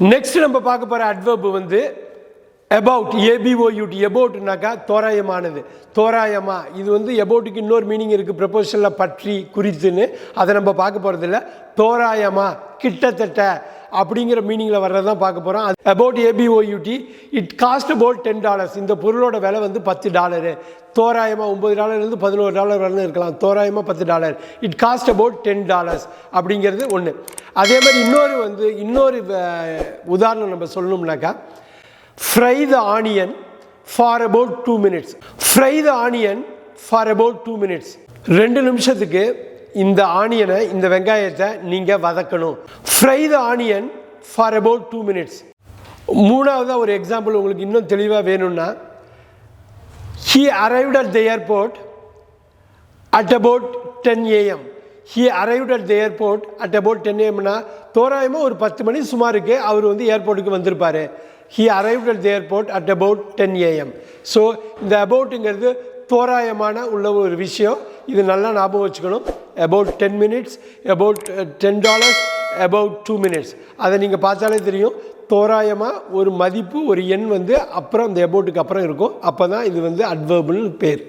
Next நம்ம பார்க்க போகிற அட்வர்ப் வந்து about, ABOUT, aboutனாக்கா தோராயமானது, தோராயமா. இது வந்து abouட்க்கு இன்னொரு மீனிங் இருக்குது, ப்ரப்போசலில் பற்றி குறித்துன்னு. அதை நம்ம பார்க்க போகிறதில்ல. தோராயமா, கிட்டத்தட்ட அப்படிங்கிற மீனிங்கில் வர்றது தான் பார்க்க போகிறோம். about, ABOUT, it cost about $10. இந்த பொருளோட விலை வந்து $10. தோராயமாக $9 $11 வரலும் இருக்கலாம். தோராயமாக $10. இட் காஸ்ட் about $10 அப்படிங்கிறது ஒன்று. அதே மாதிரி இன்னொரு உதாரணம் நம்ம சொல்லணும்னாக்கா, fry the onion for about 2 minutes. Fry the onion for about 2 minutes. 2 நிமிஷத்துக்கு இந்த ஆனியனை, இந்த வெங்காயத்தை நீங்கள் வதக்கணும். Fry the onion for about 2 minutes. மூணாவதாக ஒரு எக்ஸாம்பிள் உங்களுக்கு இன்னும் தெளிவாக வேணும்னா, he arrived at the airport at about 10 AM. He arrived at the airport at about 10 AM. தோராயமாக ஒரு 10 மணி சுமாருக்கு அவர் வந்து ஏர்போர்ட்டுக்கு வந்திருப்பார். He arrived at the airport at about 10 AM. So இந்த அபவுட்டுங்கிறது தோராயமான உள்ள ஒரு விஷயம். இது நல்லா ஞாபகம் வச்சுக்கணும். about 10 minutes, about $10, about 2 minutes. அதை நீங்கள் பார்த்தாலே தெரியும். தோராயமாக ஒரு மதிப்பு, ஒரு எண் வந்து அப்புறம் இந்த அபவுட்டுக்கு அப்புறம் இருக்கும். அப்போ தான் இது வந்து அட்வர்ப்னு பேர்.